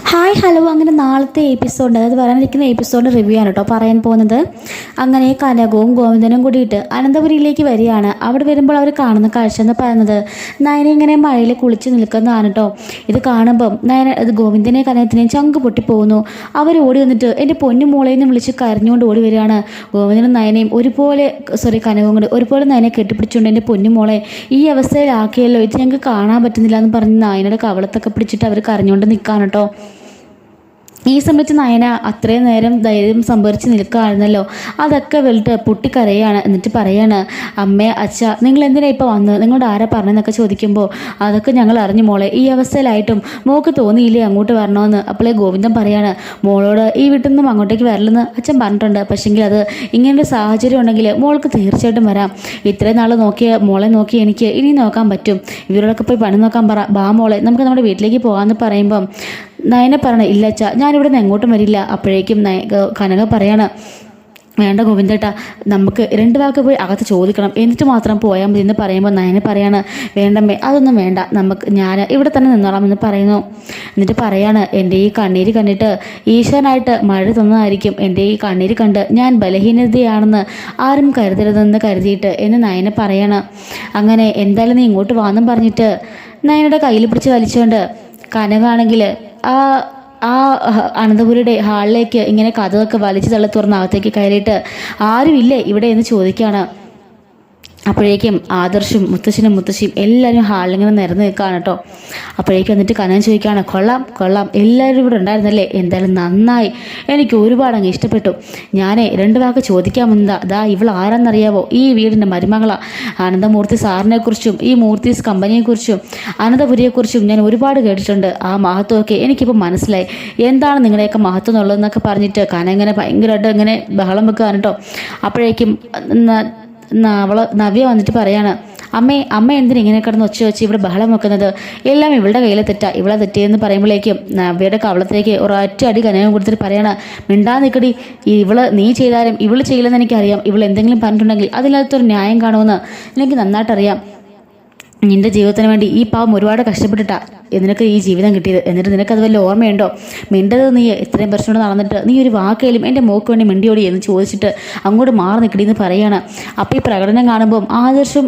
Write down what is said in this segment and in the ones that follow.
Hi hello, അങ്ങനെ നാളത്തെ episode, അതായത് വരാനിരിക്കുന്ന എപ്പിസോഡ് റിവ്യൂ ആണ് കേട്ടോ പറയാൻ പോകുന്നത്. അങ്ങനെ കനകവും ഗോവിന്ദനും കൂടിയിട്ട് അനന്തപുരിയിലേക്ക് വരികയാണ്. അവിടെ വരുമ്പോൾ അവർ കാണുന്ന കാഴ്ച എന്ന് പറയുന്നത് നയന ഇങ്ങനെ മഴയിൽ കുളിച്ച് നിൽക്കുന്നതാണ് കേട്ടോ. ഇത് കാണുമ്പം ഇത് ഗോവിന്ദനെ കനകത്തിനെയും ചങ്ക് പൊട്ടിപ്പോകുന്നു. അവർ ഓടി വന്നിട്ട് എൻ്റെ പൊന്നു മോളേന്ന് വിളിച്ച് കരഞ്ഞുകൊണ്ട് ഓടി വരികയാണ്. ഗോവിന്ദനും നയനയും കനകവും കൂടി ഒരുപോലെ നയനെ കെട്ടിപ്പിടിച്ചുകൊണ്ട് എൻ്റെ പൊന്നു മോളെ ഈ അവസ്ഥയിലാക്കിയല്ലോ, ഇത് ഞങ്ങൾക്ക് കാണാൻ പറ്റുന്നില്ല എന്ന് പറഞ്ഞ് നയനയുടെ കവളത്തൊക്കെ പിടിച്ചിട്ട് അവർ കരഞ്ഞുകൊണ്ട് നിൽക്കുകയാണ് കേട്ടോ. ഈ സമയത്ത് നയന അത്രയും നേരം ധൈര്യം സംഭരിച്ച് നിൽക്കുകയായിരുന്നല്ലോ, അതൊക്കെ വെളിട്ട് പൊട്ടിക്കരയാണ്. എന്നിട്ട് പറയാണ്, അമ്മേ അച്ഛ നിങ്ങൾ എന്തിനാ ഇപ്പോൾ വന്നത്, നിങ്ങളുടെ ആരാ പറഞ്ഞതെന്നൊക്കെ ചോദിക്കുമ്പോൾ അതൊക്കെ ഞങ്ങൾ അറിഞ്ഞു മോളെ, ഈ അവസ്ഥയിലായിട്ടും മോൾക്ക് തോന്നിയില്ലേ അങ്ങോട്ട് വരണമെന്ന്. അപ്പോളേ ഗോവിന്ദൻ പറയാണ്, മോളോട് ഈ വീട്ടിൽ നിന്നും അങ്ങോട്ടേക്ക് വരലെന്ന് അച്ഛൻ പറഞ്ഞിട്ടുണ്ട്, പക്ഷെങ്കിൽ അത് ഇങ്ങനൊരു സാഹചര്യം ഉണ്ടെങ്കിൽ മോൾക്ക് തീർച്ചയായിട്ടും വരാം. ഇത്രയും നാൾ മോളെ നോക്കി എനിക്ക് ഇനി നോക്കാൻ പറ്റും, ഇവരോടൊക്കെ പോയി പണി നോക്കാൻ പറ, ബാ മോളെ നമുക്ക് നമ്മുടെ വീട്ടിലേക്ക് പോകാമെന്ന് പറയുമ്പം നയന പറയണ, ഇല്ല അച്ഛ ഞാനിവിടെ നിന്ന് എങ്ങോട്ടും വരില്ല. അപ്പോഴേക്കും കനക പറയാണ്, വേണ്ട ഗോവിന്ദേട്ടാ, നമുക്ക് രണ്ട് വാക്ക് പോയി അകത്ത് ചോദിക്കണം എന്നിട്ട് മാത്രം പോയാൽ മതി എന്ന് പറയുമ്പോൾ നയന പറയാണ്, വേണ്ടമ്മേ അതൊന്നും വേണ്ട, ഞാൻ ഇവിടെ തന്നെ നിന്നോളാം എന്ന് പറയുന്നു. എന്നിട്ട് പറയാണ്, എൻ്റെ ഈ കണ്ണീര് കണ്ടിട്ട് ഈശ്വരനായിട്ട് മഴ തന്നതായിരിക്കും, എൻ്റെ ഈ കണ്ണീര് കണ്ട് ഞാൻ ബലഹീനതയാണെന്ന് ആരും കരുതരുതെന്ന് കരുതിയിട്ട് എന്ന് നയന പറയാണ്. അങ്ങനെ എന്തായാലും നീ ഇങ്ങോട്ട് വാന്നും പറഞ്ഞിട്ട് നയനയുടെ കയ്യിൽ പിടിച്ച് വലിച്ചുകൊണ്ട് കനകാണെങ്കിൽ ആ അനന്തപുരിയുടെ ഹാളിലേക്ക് ഇങ്ങനെ കഥകളൊക്കെ വലിച്ചു തള്ളി തുറന്ന് അകത്തേക്ക് കയറിയിട്ട് ആരുമില്ലേ ഇവിടെ എന്ന് ചോദിക്കുകയാണ്. അപ്പോഴേക്കും ആദർശും മുത്തശ്ശനും മുത്തശ്ശിയും എല്ലാവരും ഹാളിലിങ്ങനെ നിരന്ന് നിൽക്കുകയാണ് കേട്ടോ. അപ്പോഴേക്കും എന്നിട്ട് കനകൻ ചോദിക്കുകയാണ്, കൊള്ളാം കൊള്ളാം എല്ലാവരും ഇവിടെ ഉണ്ടായിരുന്നല്ലേ, എന്തായാലും നന്നായി, എനിക്ക് ഒരുപാട് അങ്ങ് ഇഷ്ടപ്പെട്ടു. ഞാനേ രണ്ട് വാക്ക് ചോദിക്കാൻ വന്നതാ, ദാ ഇവൾ ആരാന്നറിയാവോ, ഈ വീടിൻ്റെ മരുമകളാ. അനന്തമൂർത്തി സാറിനെക്കുറിച്ചും ഈ മൂർത്തീസ് കമ്പനിയെക്കുറിച്ചും അനന്തപുരിയെക്കുറിച്ചും ഞാൻ ഒരുപാട് കേട്ടിട്ടുണ്ട്. ആ മഹത്വമൊക്കെ എനിക്കിപ്പോൾ മനസ്സിലായി, എന്താണ് നിങ്ങളുടെയൊക്കെ മഹത്വം എന്നുള്ളതെന്നൊക്കെ പറഞ്ഞിട്ട് കനകനെ ഭയങ്കരമായിട്ട് ഇങ്ങനെ ബഹളം വെക്കുകയാണ് കേട്ടോ. അപ്പോഴേക്കും നവ്യ വന്നിട്ട് പറയാണ്, അമ്മ എന്തിനാ ഇങ്ങനെ കിടന്ന് ഒച്ച വെച്ച് ഇവിടെ ബഹളം വെക്കുന്നത്, എല്ലാം ഇവളുടെ കയ്യിലെ തെറ്റാ, ഇവളെ തെറ്റിയെന്ന് പറയുമ്പോഴേക്കും നവ്യയുടെ കവളത്തേക്ക് ഒരൊറ്റ അടി കനകം കൊടുത്തിട്ട് പറയാണ്, മിണ്ടാ നിൽക്കടി, നീ ചെയ്താലും ഇവള് ചെയ്യില്ലെന്ന് എനിക്കറിയാം, ഇവൾ എന്തെങ്കിലും പറഞ്ഞിട്ടുണ്ടെങ്കിൽ അതിനകത്തൊരു ന്യായം കാണുമെന്ന് എനിക്ക് നന്നായിട്ടറിയാം. നിന്റെ ജീവിതത്തിന് വേണ്ടി ഈ പാവം ഒരുപാട് കഷ്ടപ്പെട്ടിട്ടാ നിനക്ക് ഈ ജീവിതം കിട്ടിയത്, എന്നിട്ട് നിനക്കത് വല്ല ഓർമ്മയുണ്ടോ, മിണ്ടത് നീ ഇത്രയും വർഷം കൊണ്ട് നടന്നിട്ട് നീ ഒരു വാക്കേലും എൻ്റെ മോക്ക് വേണ്ടി മിണ്ടിയോടി എന്ന് ചോദിച്ചിട്ട് അങ്ങോട്ട് മാറി നിൽക്കടി എന്ന് പറയാണ്. അപ്പോൾ ഈ പ്രകടനം കാണുമ്പം ആദർശം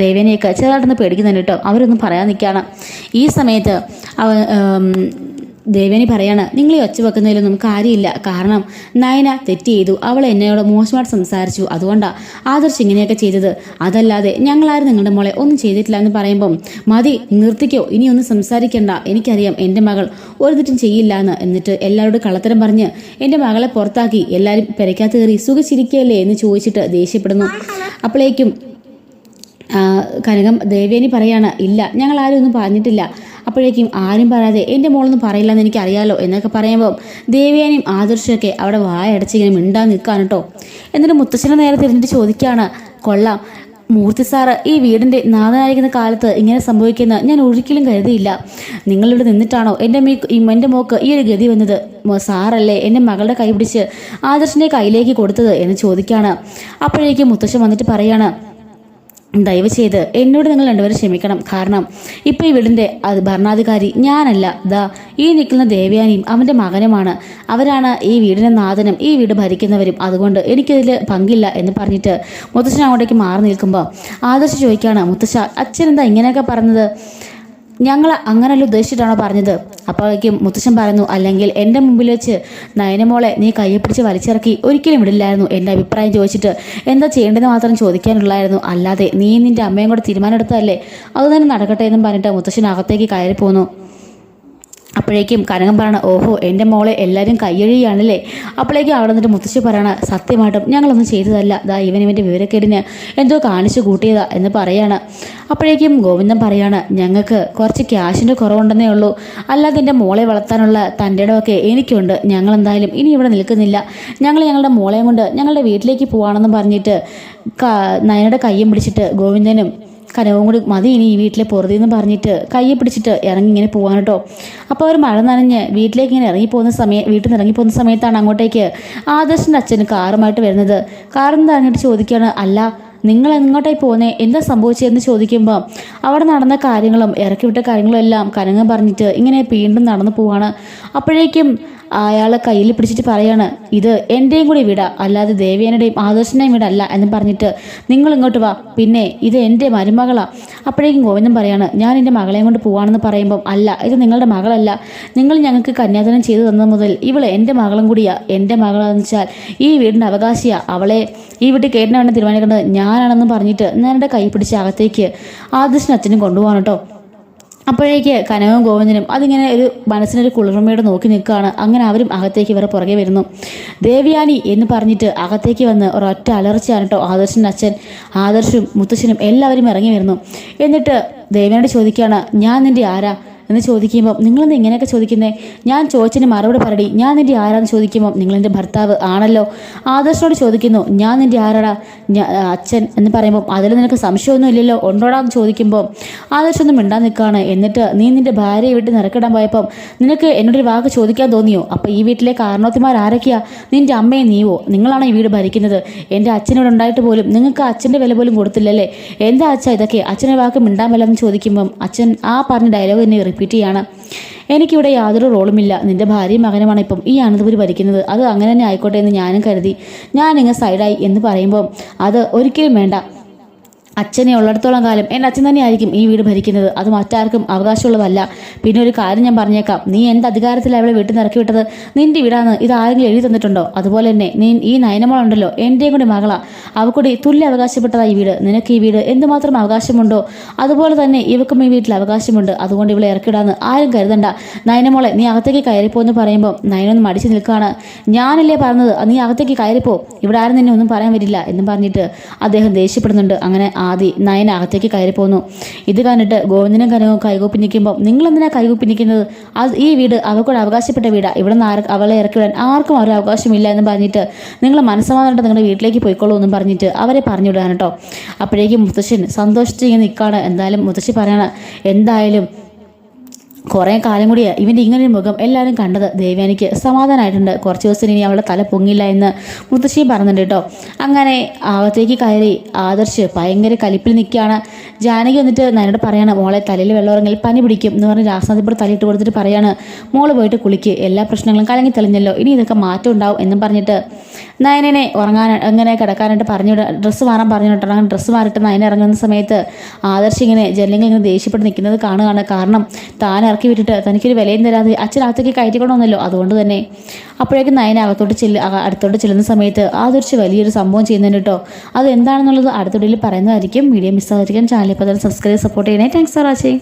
ദേവേനെയൊക്കെ ചെറുതായിട്ടൊന്ന് പേടിക്കുന്നുണ്ട് കേട്ടോ. അവരൊന്നും പറയാൻ നിൽക്കുകയാണ്. ഈ സമയത്ത് ദേവേനി പറയാണ്, നിങ്ങൾ ഈ ഒച്ച വെക്കുന്നതിലൊന്നും കാര്യമില്ല, കാരണം നയന തെറ്റ് ചെയ്തു, അവൾ എന്നോട് മോശമായിട്ട് സംസാരിച്ചു, അതുകൊണ്ടാണ് ആദർശ് ഇങ്ങനെയൊക്കെ ചെയ്തത്, അതല്ലാതെ ഞങ്ങളാരും നിങ്ങളുടെ മോളെ ഒന്നും ചെയ്തിട്ടില്ല എന്ന് പറയുമ്പം മതി നിർത്തിക്കോ, ഇനി ഒന്നും സംസാരിക്കണ്ട, എനിക്കറിയാം എൻ്റെ മകൾ ഒരു തെറ്റും ചെയ്യില്ല എന്ന്. എന്നിട്ട് എല്ലാവരോടും കള്ളത്തരം പറഞ്ഞ് എൻ്റെ മകളെ പുറത്താക്കി എല്ലാവരും പെരയ്ക്കകത്ത് കയറി സുഖിച്ചിരിക്കുകയല്ലേ എന്ന് ചോദിച്ചിട്ട് ദേഷ്യപ്പെടുന്നു. അപ്പോഴേക്കും കനകം ദേവേനി പറയാണ്, ഇല്ല ഞങ്ങൾ ആരും ഒന്നും പറഞ്ഞിട്ടില്ല. അപ്പോഴേക്കും ആരും പറയാതെ എൻ്റെ മോളൊന്നും പറയില്ല എന്ന് എനിക്കറിയാലോ എന്നൊക്കെ പറയുമ്പോൾ ദേവേനിയും ആദർശമൊക്കെ അവിടെ വായടച്ച് ഇങ്ങനെ മിണ്ടാൻ നിൽക്കാൻ കേട്ടോ. എന്നിട്ട് മുത്തശ്ശനെ നേരെ തിരിഞ്ഞിട്ട് ചോദിക്കുകയാണ്, കൊള്ളാം മൂർത്തി സാറ് ഈ വീടിൻ്റെ നാഥനായിരിക്കുന്ന കാലത്ത് ഇങ്ങനെ സംഭവിക്കുന്ന ഞാൻ ഒരിക്കലും കരുതിയില്ല. നിങ്ങളിവിടെ നിന്നിട്ടാണോ എൻ്റെ മോക്ക് ഈ ഒരു ഗതി വന്നത്, സാറല്ലേ എൻ്റെ മകളുടെ കൈ പിടിച്ച് ആദർശിൻ്റെ കയ്യിലേക്ക് കൊടുത്തത് എന്ന് ചോദിക്കുകയാണ്. അപ്പോഴേക്കും മുത്തശ്ശൻ വന്നിട്ട് പറയാണ്, ദയവ് ചെയ്ത് എന്നോട് നിങ്ങൾ രണ്ടുപേരും ക്ഷമിക്കണം, കാരണം ഇപ്പോൾ ഈ വീടിൻ്റെ ഭരണാധികാരി ഞാനല്ല, ഈ നിൽക്കുന്ന ദേവയാനിയും അവൻ്റെ മകനുമാണ്, അവരാണ് ഈ വീടിൻ്റെ നാഥനും ഈ വീട് ഭരിക്കുന്നവരും, അതുകൊണ്ട് എനിക്കതിൽ പങ്കില്ല എന്ന് പറഞ്ഞിട്ട് മുത്തശ്ശൻ അങ്ങോട്ടേക്ക് മാറി നിൽക്കുമ്പോൾ ആദർശ് ചോദിക്കുകയാണ്, മുത്തശ്ശ അച്ഛൻ എന്താ ഇങ്ങനെയൊക്കെ പറഞ്ഞത്, ഞങ്ങൾ അങ്ങനെയല്ല ഉദ്ദേശിച്ചിട്ടാണോ പറഞ്ഞത്. അപ്പോഴേക്കും മുത്തശ്ശൻ പറയുന്നു, അല്ലെങ്കിൽ എൻ്റെ മുമ്പിൽ വെച്ച് നയനമോളെ നീ കയ്യെ പിടിച്ച് വലിച്ചിറക്കി ഒരിക്കലും വിടില്ലായിരുന്നു, എൻ്റെ അഭിപ്രായം ചോദിച്ചിട്ട് എന്താ ചെയ്യേണ്ടതെന്ന് മാത്രം ചോദിക്കാനുള്ളായിരുന്നു, അല്ലാതെ നീ നിൻ്റെ അമ്മയും കൂടെ തീരുമാനം എടുത്തതല്ലേ, അത് തന്നെ നടക്കട്ടെ എന്നും പറഞ്ഞിട്ട് മുത്തശ്ശൻ അകത്തേക്ക് കയറി പോന്നു. അപ്പോഴേക്കും കനകം പറയണ, ഓഹോ എൻ്റെ മോളെ എല്ലാവരും കയ്യഴിയാണല്ലേ. അപ്പോഴേക്കും അവിടെ നിന്നിട്ട് മുത്തശ്ശി പറയണ, സത്യമായിട്ടും ഞങ്ങളൊന്നും ചെയ്തതല്ല, ഇവൻ്റെ വിവരക്കേടിന് എന്തോ കാണിച്ചു കൂട്ടിയതാ എന്ന് പറയാണ്. അപ്പോഴേക്കും ഗോവിന്ദൻ പറയാണ്, ഞങ്ങൾക്ക് കുറച്ച് ക്യാഷിൻ്റെ കുറവുണ്ടെന്നേ ഉള്ളൂ, അല്ലാതെ എൻ്റെ മോളെ വളർത്താനുള്ള തൻ്റെ ഇടമൊക്കെ എനിക്കുണ്ട്, ഞങ്ങളെന്തായാലും ഇനി ഇവിടെ നിൽക്കുന്നില്ല, ഞങ്ങളുടെ മോളെയും കൊണ്ട് ഞങ്ങളുടെ വീട്ടിലേക്ക് പോവാണെന്ന് പറഞ്ഞിട്ട് നയനയുടെ കയ്യും പിടിച്ചിട്ട് ഗോവിന്ദനും കനവും കൂടി മതി ഇനി ഈ വീട്ടിലെ പൊറുതിന്ന് പറഞ്ഞിട്ട് കയ്യെ പിടിച്ചിട്ട് ഇറങ്ങി ഇങ്ങനെ പോകാൻ കേട്ടോ. അപ്പോൾ അവർ മഴ നനഞ്ഞ് വീട്ടിലേക്ക് ഇങ്ങനെ വീട്ടിൽ നിന്ന് ഇറങ്ങിപ്പോകുന്ന സമയത്താണ് അങ്ങോട്ടേക്ക് ആദർശിൻ്റെ അച്ഛൻ കാറുമായിട്ട് വരുന്നത്. കാറിൽ നിന്ന് ഇറങ്ങിയിട്ട് ചോദിക്കുകയാണ്, അല്ല നിങ്ങൾ എങ്ങോട്ടായി പോകുന്നേ, എന്താ സംഭവിച്ചതെന്ന് ചോദിക്കുമ്പോൾ അവിടെ നടന്ന കാര്യങ്ങളും ഇറക്കി വിട്ട കാര്യങ്ങളും എല്ലാം കനകം പറഞ്ഞിട്ട് ഇങ്ങനെ വീണ്ടും നടന്നു പോവാണ്. അപ്പോഴേക്കും അയാളെ കയ്യിൽ പിടിച്ചിട്ട് പറയാണ്, ഇത് എൻ്റെയും കൂടി വീടാ, അല്ലാതെ ദേവേനയുടെയും ആദർശിൻ്റെയും വീടല്ല എന്ന് പറഞ്ഞിട്ട് നിങ്ങൾ ഇങ്ങോട്ട് വാ, പിന്നെ ഇത് എൻ്റെ മരുമകളാ. അപ്പോഴേക്കും ഗോവിന്ദൻ പറയാണ്, ഞാൻ എൻ്റെ മകളെയും കൊണ്ട് പോവാണെന്ന് പറയുമ്പം അല്ല, ഇത് നിങ്ങളുടെ മകളല്ല, നിങ്ങൾ ഞങ്ങൾക്ക് കന്യാദാനം ചെയ്തു തന്നത് മുതൽ ഇവള് എൻ്റെ മകളും കൂടിയാ. എൻ്റെ മകളെന്ന് വെച്ചാൽ ഈ വീടിൻ്റെ അവകാശിയാ, അവളെ ഈ വീട്ടിൽ കയറ്റിനെ വേണം തീരുമാനിക്കുന്നത് ഞാനാണെന്ന് പറഞ്ഞിട്ട് ഞാനെൻ്റെ കൈ പിടിച്ച് അകത്തേക്ക് ആദർശിനും അച്ഛനും കൊണ്ടുപോകാൻ കേട്ടോ. അപ്പോഴേക്ക് കനകവും ഗോവിന്ദനും അതിങ്ങനെ ഒരു മനസ്സിനൊരു കുളിർമയോടെ നോക്കി നിൽക്കുകയാണ്. അങ്ങനെ അവരും അകത്തേക്ക് ഇവരെ പുറകെ വരുന്നു. ദേവയാനി എന്ന് പറഞ്ഞിട്ട് അകത്തേക്ക് വന്ന് ഒരൊറ്റ അലർച്ചയാണ് കേട്ടോ ആദർശിൻ്റെ അച്ഛൻ. ആദർശും മുത്തശ്ശനും എല്ലാവരും ഇറങ്ങി വരുന്നു. എന്നിട്ട് ദേവയാനോട് ചോദിക്കുകയാണ്, ഞാൻ നിൻ്റെ ആരാ എന്ന് ചോദിക്കുമ്പോൾ നിങ്ങളെന്ത് ഇങ്ങനെയൊക്കെ ചോദിക്കുന്നേ, ഞാൻ ചോദിച്ചതിന് മറുപടി പറടി, ഞാൻ നിൻ്റെ ആരാന്ന് ചോദിക്കുമ്പോൾ നിങ്ങളെൻ്റെ ഭർത്താവ് ആണല്ലോ. ആദർശനോട് ചോദിക്കുന്നു, ഞാൻ നിൻ്റെ ആരാടാ, അച്ഛൻ എന്ന് പറയുമ്പോൾ അതിൽ നിനക്ക് സംശയമൊന്നും ഇല്ലല്ലോ, ഉണ്ടോടാന്ന് ചോദിക്കുമ്പോൾ ആദർശൊന്നും മിണ്ടാൻ നിൽക്കുകയാണ്. എന്നിട്ട് നീ നിൻ്റെ ഭാര്യയെ വിട്ട് നിറക്കിടാൻ പോയപ്പം നിനക്ക് എന്നോടൊരു വാക്ക് ചോദിക്കാൻ തോന്നിയോ? അപ്പോൾ ഈ വീട്ടിലെ കാരണവത്തിമാർ ആരൊക്കെയാ? നിൻ്റെ അമ്മയെ നീവോ? നിങ്ങളാണ് ഈ വീട് ഭരിക്കുന്നത്. എൻ്റെ അച്ഛനോട് ഉണ്ടായിട്ട് പോലും നിങ്ങൾക്ക് അച്ഛൻ്റെ വില പോലും കൊടുത്തില്ലല്ലേ, എന്താ അച്ഛാ ഇതൊക്കെ? അച്ഛനെ വാക്ക് മിണ്ടാൻ വില്ലെന്ന് ചോദിക്കുമ്പം അച്ഛൻ ആ പറഞ്ഞ ഡയലോഗ് തന്നെ റിപ്പീറ്റ് ചെയ്യാണ്. എനിക്കിവിടെ യാതൊരു റോളുമില്ല, നിന്റെ ഭാര്യയും മകനുമാണ് ഇപ്പം ഈ അനന്തപുരി ഭരിക്കുന്നത്, അത് അങ്ങനെ തന്നെ ആയിക്കോട്ടെ എന്ന് ഞാനും കരുതി ഞാനിങ്ങ് സൈഡായി എന്ന് പറയുമ്പോൾ അത് ഒരിക്കലും വേണ്ട. അച്ഛനെ ഉള്ളിടത്തോളം കാലം എൻ്റെ അച്ഛൻ തന്നെയായിരിക്കും ഈ വീട് ഭരിക്കുന്നത്, അത് മറ്റാർക്കും അവകാശമുള്ളതല്ല. പിന്നെ ഒരു കാര്യം ഞാൻ പറഞ്ഞേക്കാം, നീ എന്ത് അധികാരത്തിലാണ് അവളെ വീട്ടിൽ നിന്ന് ഇറക്കി വിട്ടത്? നിന്റെ വീടാണ്, ഇത് ആരെങ്കിലും എഴുതി തന്നിട്ടുണ്ടോ? അതുപോലെ തന്നെ നീ ഈ നയനമോളുണ്ടല്ലോ എൻ്റെയും കൂടി മകളാ, അവൾക്കൂടി തുല്യ അവകാശപ്പെട്ടതായി ഈ വീട്. നിനക്ക് ഈ വീട് എന്തുമാത്രം അവകാശമുണ്ടോ അതുപോലെ തന്നെ ഇവക്കും ഈ വീട്ടിൽ അവകാശമുണ്ട്, അതുകൊണ്ട് ഇവളെ ഇറക്കിടാന്ന് ആരും കരുതണ്ട. നയനമോളെ നീ അകത്തേക്ക് കയറിപ്പോന്ന് പറയുമ്പോൾ നയനൊന്ന് മടിച്ചു നിൽക്കുകയാണ്. ഞാനല്ലേ പറഞ്ഞത് നീ അകത്തേക്ക് കയറിപ്പോ, ഇവിടെ ആരും നിന്നെ ഒന്നും പറയാൻ വരില്ല എന്നും പറഞ്ഞിട്ട് അദ്ദേഹം ദേഷ്യപ്പെടുന്നുണ്ട്. അങ്ങനെ ആദി നയന അകത്തേക്ക് കയറിപ്പോന്നു. ഇത് കണ്ടിട്ട് ഗോവിന്ദനും കനകവും കൈകൂപ്പി നിൽക്കുമ്പോൾ നിങ്ങൾ എന്തിനാ കൈകൂപ്പി നിൽക്കുന്നത്? ഈ വീട് അവൾക്കൂടെ അവകാശപ്പെട്ട വീടാ, ഇവിടെ നിന്ന് അവളെ ഇറക്കിവിടാൻ ആർക്കും ഒരു അവകാശമില്ല എന്ന് പറഞ്ഞിട്ട് നിങ്ങൾ മനസ്സമാധാനമായിട്ട് നിങ്ങളുടെ വീട്ടിലേക്ക് പോയിക്കോളൂ എന്നും പറഞ്ഞിട്ട് അവരെ പറഞ്ഞു വിടാൻ കേട്ടോ. അപ്പോഴേക്കും മുത്തശ്ശൻ സന്തോഷിച്ച് ഇങ്ങനെ നിൽക്കുകയാണ്. എന്തായാലും മുത്തശ്ശി പറയാണ്, എന്തായാലും കുറേ കാലം കൂടിയാണ് ഇവൻ്റെ ഇങ്ങനൊരു മുഖം എല്ലാവരും കണ്ടത്. ദേവയാനിക്ക് സമാധാനമായിട്ടുണ്ട്, കുറച്ച് ദിവസം ഇനി അവളുടെ തല പൊങ്ങില്ല എന്ന് മുത്തശ്ശിയും പറഞ്ഞിട്ടുണ്ട് കേട്ടോ. അങ്ങനെ അകത്തേക്ക് കയറി ആദർശ് ഭയങ്കര കലിപ്പിൽ നിൽക്കുകയാണ്. ജാനകി വന്നിട്ട് നയനോട് പറയാണ്, മോളെ തലയിൽ വെള്ളമിറങ്ങി പനി പിടിക്കും എന്ന് പറഞ്ഞ് രാസനദിപ്പോട് തലയിട്ട് കൊടുത്തിട്ട് പറയാണ്, മോള് പോയിട്ട് കുളിക്ക്, എല്ലാ പ്രശ്നങ്ങളും കലങ്ങി തെളിഞ്ഞല്ലോ, ഇനി ഇതൊക്കെ മാറ്റം ഉണ്ടാവും എന്നും പറഞ്ഞിട്ട് നയനെ ഉറങ്ങാൻ അങ്ങനെ കിടക്കാനായിട്ട് പറഞ്ഞു ഡ്രസ്സ് മാറാൻ പറഞ്ഞു കേട്ടോ. അങ്ങനെ ഡ്രസ്സ് മാറിയിട്ട് നയന ഇറങ്ങുന്ന സമയത്ത് ആദർശ് ഇങ്ങനെ ജനലിങ്ങനെ ഇങ്ങനെ ദേഷ്യപ്പെട്ട് നിൽക്കുന്നത് കാണുകയാണ്. കാരണം താൻ ഇറക്കി വിട്ടിട്ട് തനിക്കൊരു വിലയും തരാതെ അച്ഛനകത്തേക്ക് കയറ്റിക്കൊണ്ടുവന്നല്ലോ, അതുകൊണ്ട് തന്നെ. അപ്പോഴേക്കും നയന അടുത്തോട്ട് ചെല്ലുന്ന സമയത്ത് ആദർശ് വലിയൊരു സംഭവം ചെയ്യുന്നുണ്ട് കേട്ടോ. അത് എന്താണെന്നുള്ളത് അടുത്ത വീഡിയോയിൽ പറയുന്നതായിരിക്കും. വീഡിയോ മിസ്സാതിരിക്കാൻ ചാനൽ ഇപ്പോൾ തന്നെ സബ്സ്ക്രൈബ് സപ്പോർട്ട് ചെയ്യണേ. Thanks for watching.